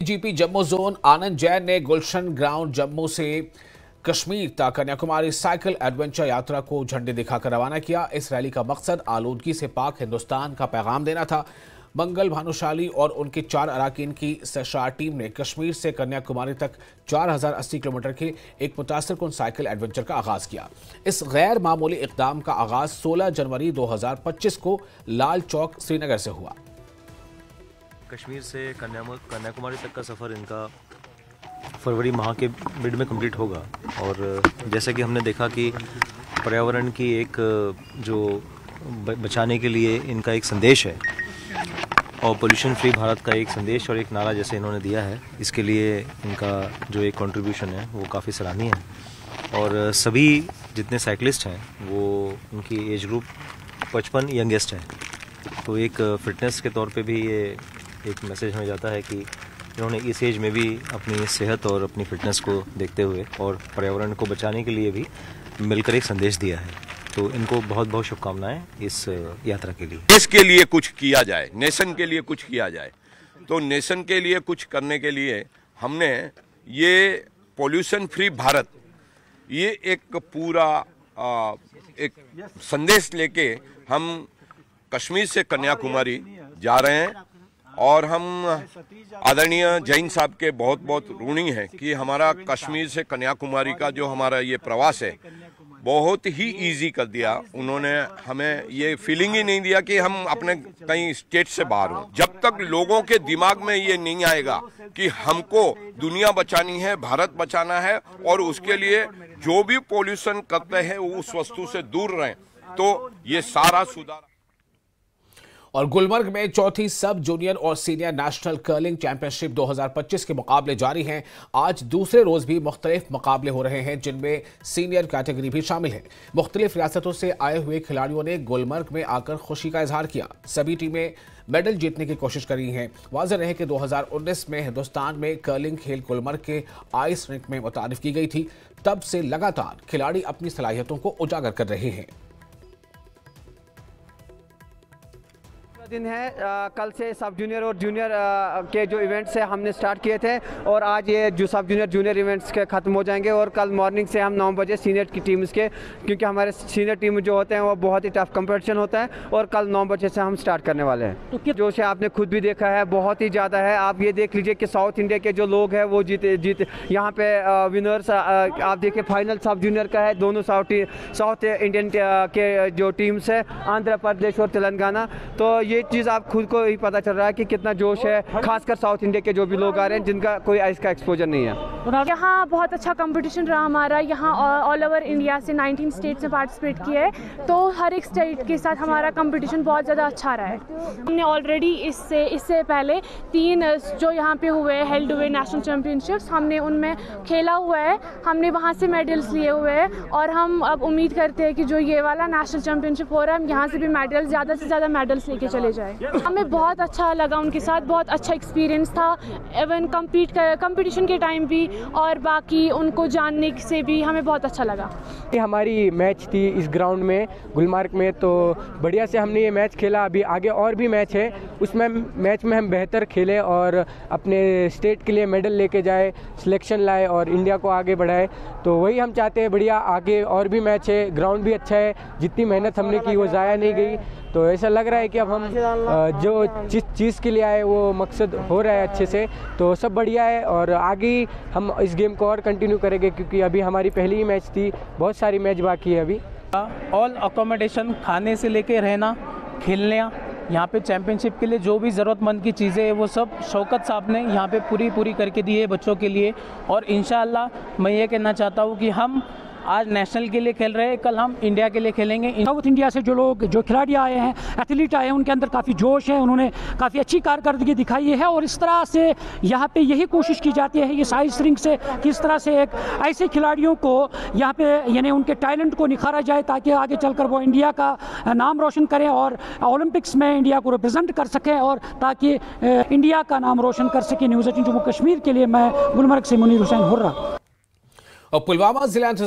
GP Jammu zone आनंद जैन ने गुलशन ground Jammu से कश्मीर तक कन्याकुमारी साइकिल एडवेंचर यात्रा को झंडे दिखाकर रवाना किया। इस रैली का मकसद आलूदगी से पाक हिंदुस्तान का पैगाम देना था। मंगल भानुशाली और उनके 4 अरकान की सहशार टीम ने कश्मीर से कन्याकुमारी तक 4080 किलोमीटर के एक मुतासिरकुन साइकिल एडवेंचर का आगाज किया। इस गैर मामूली इकदाम का आगाज 16 जनवरी 2025 को लाल चौक श्रीनगर से हुआ। कश्मीर से कन्याकुमारी तक का सफ़र इनका फरवरी माह के मिड में कंप्लीट होगा। और जैसे कि हमने देखा कि पर्यावरण की एक जो बचाने के लिए इनका एक संदेश है और पोल्यूशन फ्री भारत का एक संदेश और एक नारा जैसे इन्होंने दिया है, इसके लिए इनका जो एक कंट्रीब्यूशन है वो काफ़ी सराहनीय है। और सभी जितने साइकिलिस्ट हैं वो उनकी एज ग्रुप 55 यंगेस्ट है, तो एक फ़िटनेस के तौर पे भी ये एक मैसेज हमें जाता है कि इन्होंने इस एज में भी अपनी सेहत और अपनी फिटनेस को देखते हुए और पर्यावरण को बचाने के लिए भी मिलकर एक संदेश दिया है। तो इनको बहुत बहुत शुभकामनाएं इस यात्रा के लिए। देश के लिए कुछ किया जाए, नेशन के लिए कुछ किया जाए, तो नेशन के लिए कुछ करने के लिए हमने ये पोल्यूशन फ्री भारत, ये एक पूरा एक संदेश लेके हम कश्मीर से कन्याकुमारी जा रहे हैं। और हम आदरणीय जैन साहब के बहुत बहुत ऋणी हैं कि हमारा कश्मीर से कन्याकुमारी का जो हमारा ये प्रवास है बहुत ही इजी कर दिया। उन्होंने हमें ये फीलिंग ही नहीं दिया कि हम अपने कहीं स्टेट से बाहर हों। जब तक लोगों के दिमाग में ये नहीं आएगा कि हमको दुनिया बचानी है, भारत बचाना है और उसके लिए जो भी पोल्यूशन करते हैं उस वस्तु से दूर रहें, तो ये सारा सुधार। और गुलमर्ग में चौथी सब जूनियर और सीनियर नेशनल कर्लिंग चैंपियनशिप 2025 के मुकाबले जारी हैं। आज दूसरे रोज भी मुख्तलिफ मुकाबले हो रहे हैं, जिनमें सीनियर कैटेगरी भी शामिल है। मुख्तलिफ रियासतों से आए हुए खिलाड़ियों ने गुलमर्ग में आकर खुशी का इजहार किया। सभी टीमें मेडल जीतने की कोशिश कर रही हैं। वाज़ेह रहे कि 2019 में हिंदुस्तान में कर्लिंग खेल गुलमर्ग के आइस रिंक में मुतारिफ की गई थी। तब से लगातार खिलाड़ी अपनी सलाहियतों को उजागर कर रहे हैं। दिन है कल से सब जूनियर और जूनियर के जो इवेंट्स है हमने स्टार्ट किए थे और आज ये जो सब जूनियर जूनियर इवेंट्स के ख़त्म हो जाएंगे और कल मॉर्निंग से हम 9 बजे सीनियर की टीम्स के, क्योंकि हमारे सीनियर टीम जो होते हैं वो बहुत ही टफ कंपटीशन होता है और कल 9 बजे से हम स्टार्ट करने वाले हैं। तो जोश है, आपने खुद भी देखा है, बहुत ही ज़्यादा है। आप ये देख लीजिए कि साउथ इंडिया के जो लोग हैं वो जीते यहाँ पे विनर्स आप देखिए फाइनल सब जूनियर का है। दोनों साउथ इंडियन के जो टीम्स है, आंध्र प्रदेश और तेलंगाना। तो ये चीज़ आप खुद को ही पता चल रहा है कि कितना जोश है, खासकर साउथ इंडिया के जो भी लोग आ रहे हैं जिनका कोई आइस का एक्सपोजर नहीं है। यहाँ बहुत अच्छा कंपटीशन रहा हमारा। यहाँ ऑल ओवर इंडिया से 19 स्टेट्स ने पार्टिसिपेट किया है, तो हर एक स्टेट के साथ हमारा कंपटीशन बहुत ज़्यादा अच्छा रहा है। हमने ऑलरेडी इससे पहले 3 जो यहाँ पे हुए हेल्ड हुए नेशनल चैम्पियनशिप्स, हमने उनमें खेला हुआ है। हमने वहाँ से मेडल्स लिए हुए हैं और हम अब उम्मीद करते हैं कि जो ये वाला नेशनल चैम्पियनशिप हो रहा है, हम यहाँ से भी मेडल ज़्यादा से ज़्यादा मेडल्स लेके चले जाए। हमें बहुत अच्छा लगा, उनके साथ बहुत अच्छा एक्सपीरियंस था। इवन कंपटीशन के टाइम भी और बाकी उनको जानने से भी हमें बहुत अच्छा लगा। हमारी मैच थी इस ग्राउंड में गुलमर्ग में, तो बढ़िया से हमने ये मैच खेला। अभी आगे और भी मैच है, उसमें मैच में हम बेहतर खेले और अपने स्टेट के लिए मेडल लेके जाए, सिलेक्शन लाए और इंडिया को आगे बढ़ाए। तो वही हम चाहते हैं, बढ़िया आगे और भी मैच है, ग्राउंड भी अच्छा है, जितनी मेहनत हमने की वो ज़ाया नहीं गई। तो ऐसा लग रहा है कि अब हम जो जिस चीज़ के लिए आए वो मकसद हो रहा है अच्छे से, तो सब बढ़िया है। और आगे हम इस गेम को और कंटिन्यू करेंगे, क्योंकि अभी हमारी पहली ही मैच थी, बहुत सारी मैच बाकी है अभी। ऑल अकोमोडेशन, खाने से लेके रहना, खेलने, यहाँ पे चैम्पियनशिप के लिए जो भी ज़रूरतमंद की चीज़ें हैं वो सब शौकत साहब ने यहाँ पे पूरी करके दी है बच्चों के लिए। और इंशाअल्लाह मैं ये कहना चाहता हूँ कि हम आज नेशनल के लिए खेल रहे हैं, कल हम इंडिया के लिए खेलेंगे। साउथ इंडिया से जो खिलाड़ी आए हैं, एथलीट आए हैं, उनके अंदर काफ़ी जोश है, उन्होंने काफ़ी अच्छी कारकर्दगी दिखाई है। और इस तरह से यहाँ पे यही कोशिश की जाती है इस आइस रिंक से किस तरह से एक ऐसे खिलाड़ियों को यहाँ पे यानी उनके टैलेंट को निखारा जाए, ताकि आगे चलकर वो इंडिया का नाम रोशन करें और ओलंपिक्स में इंडिया को रिप्रेजेंट कर सकें और ताकि इंडिया का नाम रोशन कर सके। न्यूज़ 18 जम्मू कश्मीर के लिए मैं गुलमर्ग से मुनीर हुसैन हुर्रा। और पुलवामा जिला